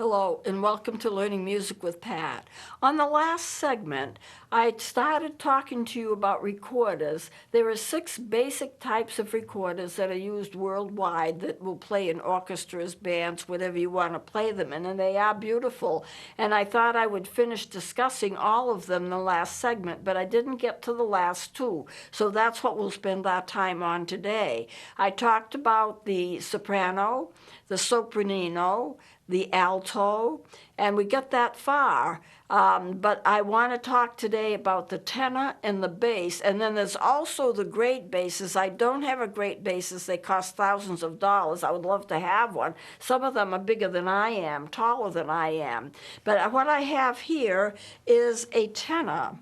Hello, and welcome to Learning Music with Pat. On the last segment, I started talking to you about recorders. There are 6 basic types of recorders that are used worldwide that will play in orchestras, bands, whatever you want to play them in, and they are beautiful. And I thought I would finish discussing all of them in the last segment, but I didn't get to the last 2, so that's what we'll spend our time on today. I talked about the soprano, the sopranino, the alto, and we get that far. But I want to talk today about the tenor and the bass, and then there's also the great basses. I don't have a great basses. They cost thousands of dollars. I would love to have one. Some of them are bigger than I am, taller than I am. But what I have here is a tenor.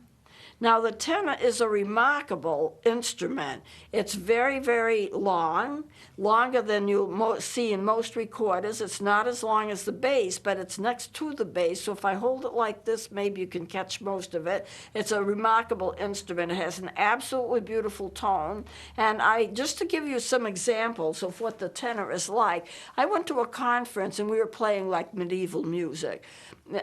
Now, the tenor is a remarkable instrument. It's very, very long, longer than you'll see in most recorders. It's not as long as the bass, but it's next to the bass. So if I hold it like this, maybe you can catch most of it. It's a remarkable instrument. It has an absolutely beautiful tone. And just to give you some examples of what the tenor is like, I went to a conference and we were playing like medieval music.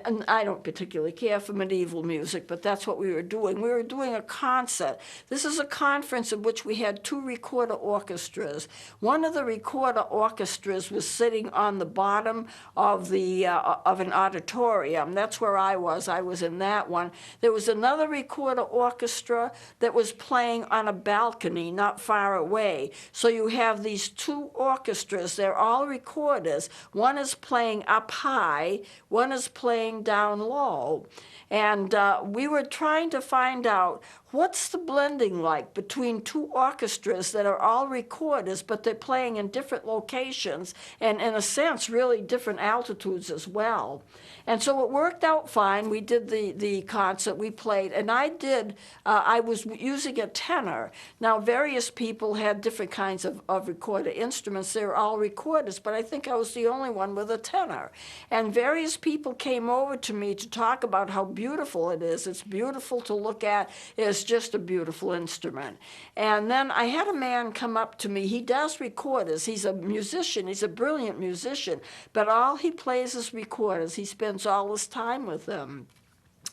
And I don't particularly care for medieval music, but that's what we were doing. We were doing a concert. This is a conference in which we had 2 recorder orchestras. One of the recorder orchestras was sitting on the bottom of an auditorium. That's where I was. I was in that one. There was another recorder orchestra that was playing on a balcony not far away. So you have these 2 orchestras. They're all recorders. One is playing up high, one is playing down low. And we were trying to find out what's the blending like between 2 orchestras that are all recorders, but they're playing in different locations and, in a sense, really different altitudes as well. And so it worked out fine. We did the concert, we played, and I was using a tenor. Now, various people had different kinds of recorder instruments. They were all recorders, but I think I was the only one with a tenor. And various people came over to me to talk about how beautiful it is. It's beautiful to look at. It's just a beautiful instrument. And then I had a man come up to me. He does recorders. He's a musician. He's a brilliant musician. But all he plays is recorders. He spends all his time with them.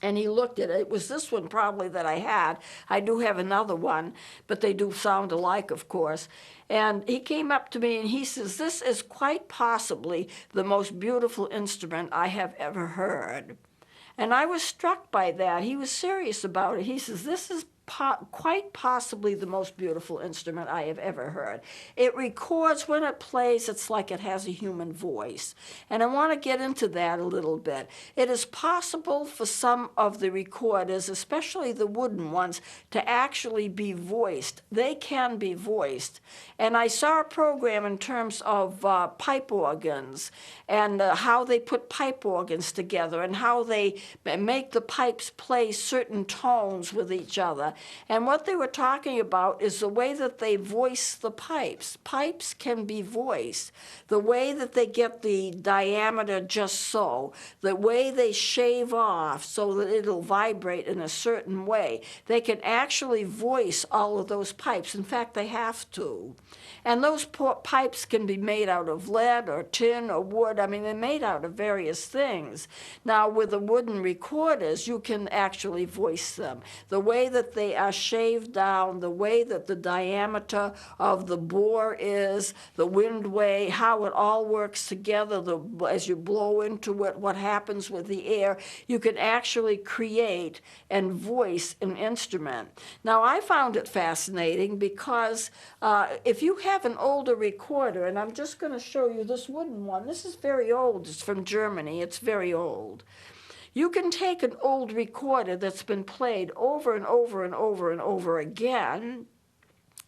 And he looked at it. It was this one probably that I had. I do have another one, but they do sound alike, of course. And he came up to me and he says, "This is quite possibly the most beautiful instrument I have ever heard." And I was struck by that. He was serious about it. He says, "This is quite possibly the most beautiful instrument I have ever heard. It records when it plays, it's like it has a human voice." And I want to get into that a little bit. It is possible for some of the recorders, especially the wooden ones, to actually be voiced. They can be voiced. And I saw a program in terms of pipe organs and how they put pipe organs together and how they make the pipes play certain tones with each other. And what they were talking about is the way that they voice the pipes. Pipes can be voiced. The way that they get the diameter just so, the way they shave off so that it'll vibrate in a certain way. They can actually voice all of those pipes. In fact, they have to. And those pipes can be made out of lead or tin or wood. I mean, they're made out of various things. Now, with the wooden recorders, you can actually voice them. The way that they are shaved down, the way that the diameter of the bore is, the wind way, how it all works together, as you blow into it, what happens with the air, you can actually create and voice an instrument. Now, I found it fascinating because if you have an older recorder, and I'm just going to show you this wooden one. This is very old. It's from Germany. It's very old. You can take an old recorder that's been played over and over and over and over again,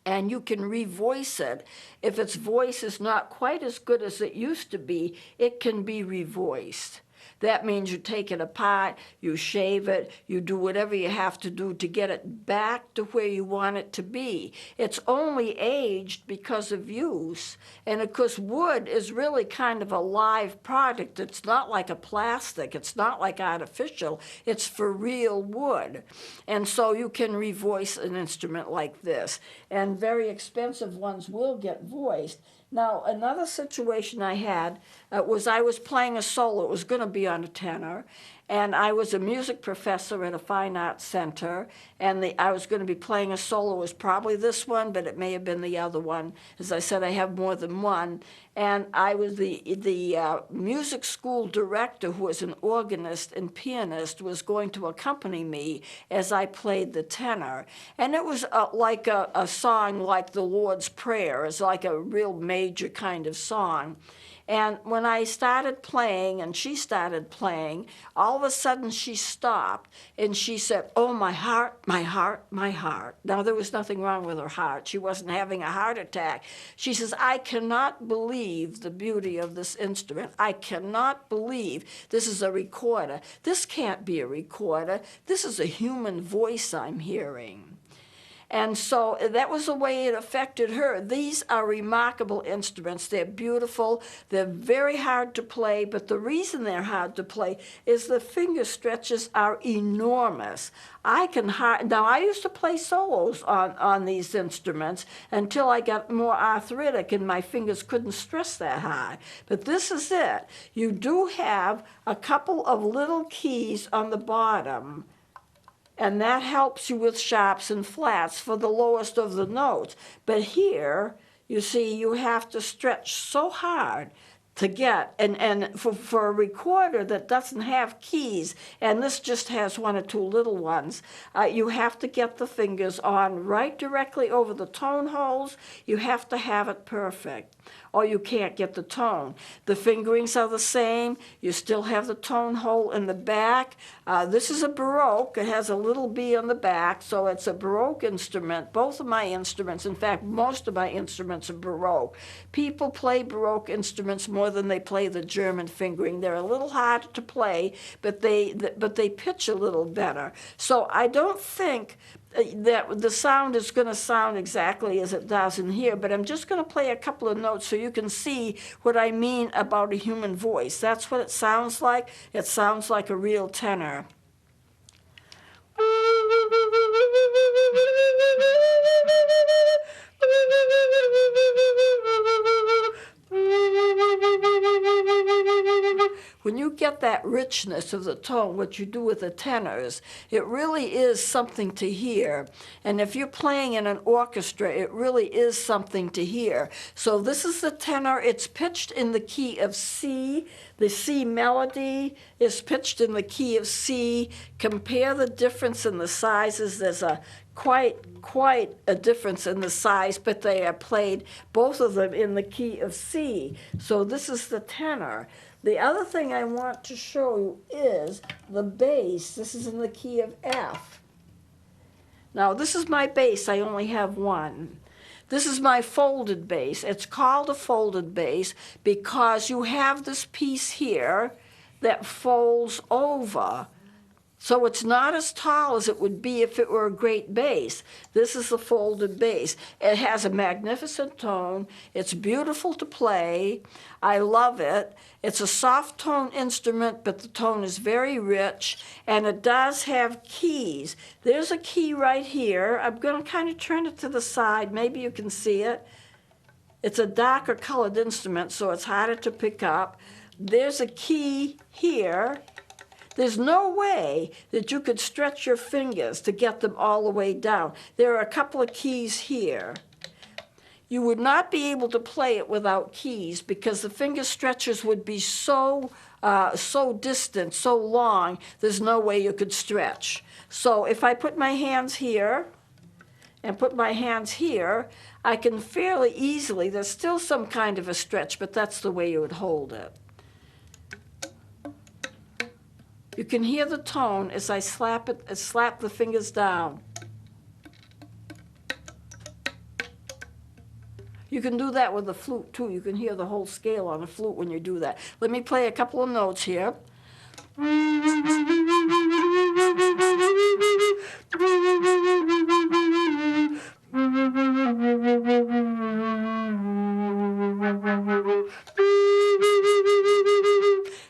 and you can revoice it. If its voice is not quite as good as it used to be, it can be revoiced. That means you take it apart, you shave it, you do whatever you have to do to get it back to where you want it to be. It's only aged because of use. And of course, wood is really kind of a live product. It's not like a plastic. It's not like artificial. It's for real wood. And so you can revoice an instrument like this. And very expensive ones will get voiced. Now, another situation I had was I was playing a solo. It was going to be on a tenor, and I was a music professor at a fine arts center, and I was going to be playing a solo. It was probably this one, but it may have been the other one. As I said, I have more than one. And I was the music school director, who was an organist and pianist, was going to accompany me as I played the tenor. And it was like a song like the Lord's Prayer. It's like a real major kind of song. And when I started playing and she started playing, all of a sudden she stopped and she said, "Oh, my heart, my heart, my heart." Now, there was nothing wrong with her heart. She wasn't having a heart attack. She says, "I cannot believe the beauty of this instrument. I cannot believe this is a recorder. This can't be a recorder. This is a human voice I'm hearing." And so that was the way it affected her. These are remarkable instruments. They're beautiful. They're very hard to play, but the reason they're hard to play is the finger stretches are enormous. Now, I used to play solos on these instruments until I got more arthritic and my fingers couldn't stretch that high. But this is it. You do have a couple of little keys on the bottom, and that helps you with sharps and flats for the lowest of the notes. But here, you see, you have to stretch so hard to get, and for a recorder that doesn't have keys, and this just has one or two little ones, you have to get the fingers on right directly over the tone holes. You have to have it perfect, or you can't get the tone. The fingerings are the same. You still have the tone hole in the back. This is a Baroque. It has a little B on the back, so it's a Baroque instrument. Both of my instruments, in fact, most of my instruments are Baroque. People play Baroque instruments more than they play the German fingering. They're a little harder to play, but they pitch a little better. So I don't think that the sound is going to sound exactly as it does in here, but I'm just going to play a couple of notes so you can see what I mean about a human voice. That's what it sounds like. It sounds like a real tenor. When you get that richness of the tone, what you do with the tenors, it really is something to hear. And if you're playing in an orchestra, it really is something to hear. So this is the tenor. It's pitched in the key of C. The C melody is pitched in the key of C. Compare the difference in the sizes. There's a quite a difference in the size, but they are played, both of them, in the key of C. So this is the tenor. The other thing I want to show you is the bass. This is in the key of F. Now, this is my bass. I only have one. This is my folded bass. It's called a folded bass because you have this piece here that folds over. So it's not as tall as it would be if it were a great bass. This is the folded bass. It has a magnificent tone. It's beautiful to play. I love it. It's a soft tone instrument, but the tone is very rich, and it does have keys. There's a key right here. I'm going to kind of turn it to the side. Maybe you can see it. It's a darker colored instrument, so it's harder to pick up. There's a key here. There's no way that you could stretch your fingers to get them all the way down. There are a couple of keys here. You would not be able to play it without keys because the finger stretchers would be so distant, so long, there's no way you could stretch. So if I put my hands here and put my hands here, I can fairly easily, there's still some kind of a stretch, but that's the way you would hold it. You can hear the tone as I slap the fingers down. You can do that with the flute too. You can hear the whole scale on the flute when you do that. Let me play a couple of notes here.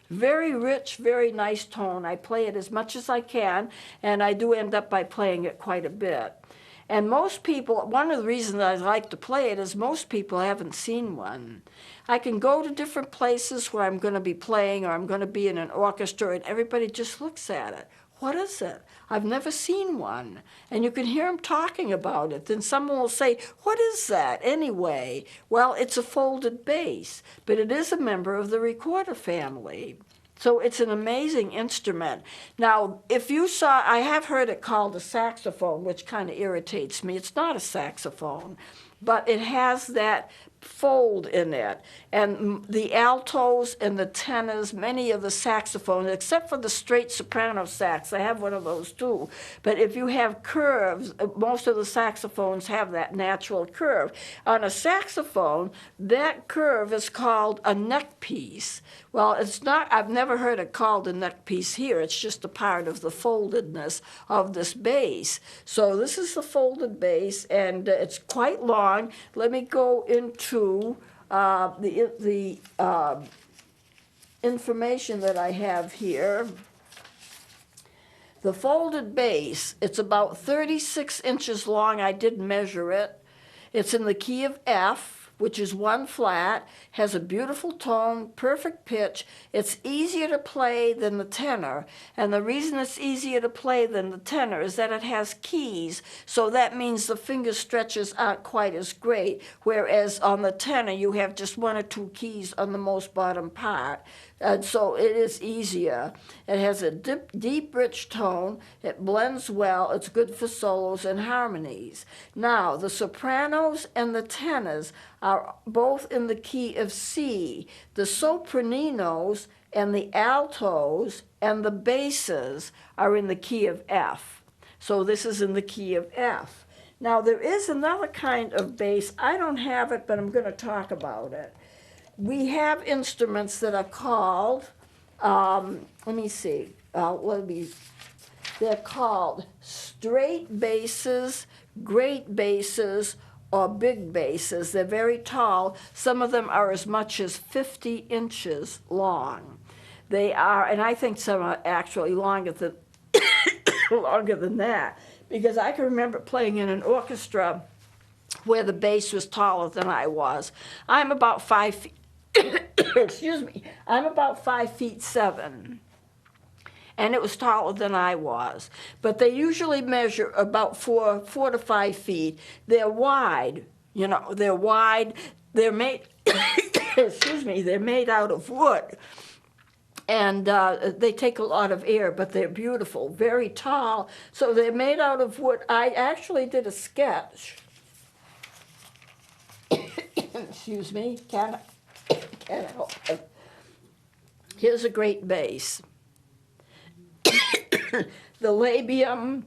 Very rich, very nice tone. I play it as much as I can, and I do end up by playing it quite a bit. And most people, one of the reasons I like to play it is most people haven't seen one. I can go to different places where I'm going to be playing or I'm going to be in an orchestra and everybody just looks at it. What is it? I've never seen one. And you can hear them talking about it. Then someone will say, what is that anyway? Well, it's a folded bass, but it is a member of the recorder family. So it's an amazing instrument. Now, if you saw, I have heard it called a saxophone, which kind of irritates me. It's not a saxophone, but it has that fold in it. And the altos and the tenors, many of the saxophones, except for the straight soprano sax, I have one of those too. But if you have curves, most of the saxophones have that natural curve. On a saxophone, that curve is called a neck piece. Well, it's not, I've never heard it called a neck piece here. It's just a part of the foldedness of this bass. So this is the folded bass, and it's quite long. Let me go into the information that I have here. The folded bass, it's about 36 inches long. I did measure it. It's in the key of F, which is 1 flat, has a beautiful tone, perfect pitch. It's easier to play than the tenor, and the reason it's easier to play than the tenor is that it has keys, so that means the finger stretches aren't quite as great, whereas on the tenor you have just 1 or 2 keys on the most bottom part. And so it is easier. It has a deep, rich tone. It blends well. It's good for solos and harmonies. Now, the sopranos and the tenors are both in the key of C. The sopraninos and the altos and the basses are in the key of F. So this is in the key of F. Now, there is another kind of bass. I don't have it, but I'm going to talk about it. We have instruments that are called, let me see, they're called straight basses, great basses, or big basses. They're very tall. Some of them are as much as 50 inches long. They are, and I think some are actually longer than, longer than that, because I can remember playing in an orchestra where the bass was taller than I was. I'm about 5 feet. Excuse me, I'm about 5'7", and it was taller than I was. But they usually measure about 4 to 5 feet. They're wide, you know, they're wide. They're made, excuse me, they're made out of wood. And they take a lot of air, but they're beautiful, very tall. So they're made out of wood. I actually did a sketch. Excuse me, can I help it? Here's a great bass. The labium,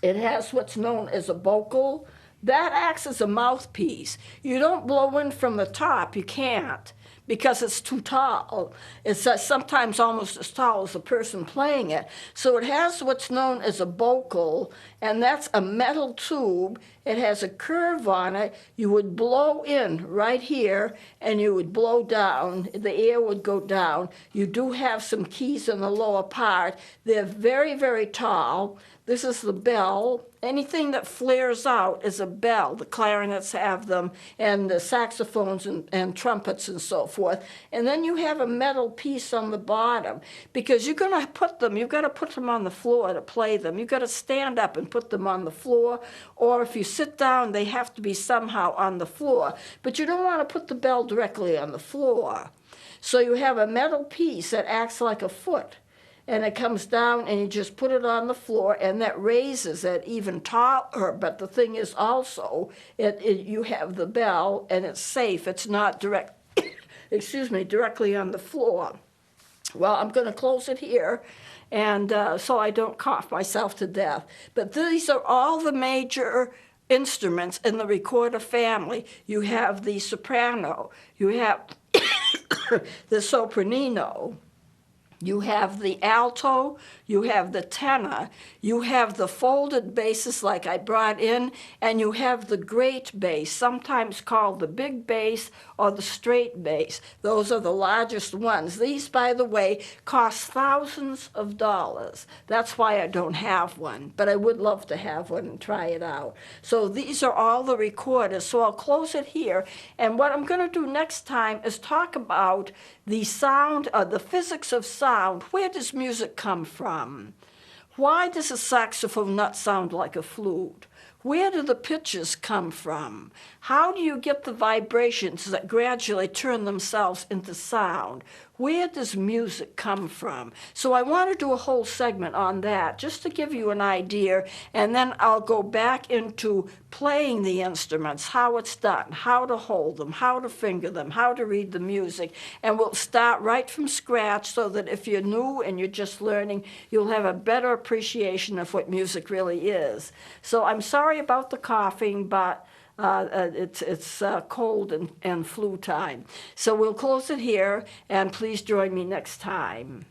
it has what's known as a bocal. That acts as a mouthpiece. You don't blow in from the top, you can't, because it's too tall. It's sometimes almost as tall as the person playing it. So it has what's known as a bocal, and that's a metal tube. It has a curve on it. You would blow in right here, and you would blow down. The air would go down. You do have some keys in the lower part. They're very, very tall. This is the bell. Anything that flares out is a bell. The clarinets have them, and the saxophones and trumpets and so forth. And then you have a metal piece on the bottom, because you're going to put them, you've got to put them on the floor to play them. You've got to stand up and put them on the floor, or if you sit down, they have to be somehow on the floor. But you don't want to put the bell directly on the floor. So you have a metal piece that acts like a foot, and it comes down, and you just put it on the floor, and that raises it even taller. But the thing is also, you have the bell, and it's safe. It's not directly on the floor. Well, I'm going to close it here, and so I don't cough myself to death. But these are all the major instruments in the recorder family. You have the soprano, you have the sopranino, You have the alto, you have the tenor, you have the folded basses like I brought in, and you have the great bass, sometimes called the big bass or the straight bass. Those are the largest ones. These, by the way, cost thousands of dollars. That's why I don't have one, but I would love to have one and try it out. So these are all the recorders. So I'll close it here, and what I'm going to do next time is talk about the sound, the physics of sound. Where does music come from? Why does a saxophone not sound like a flute? Where do the pitches come from? How do you get the vibrations that gradually turn themselves into sound? Where does music come from? So I want to do a whole segment on that, just to give you an idea, and then I'll go back into playing the instruments, how it's done, how to hold them, how to finger them, how to read the music, and we'll start right from scratch so that if you're new and you're just learning, you'll have a better appreciation of what music really is. So I'm sorry about the coughing, but it's cold and flu time. So we'll close it here, and please join me next time.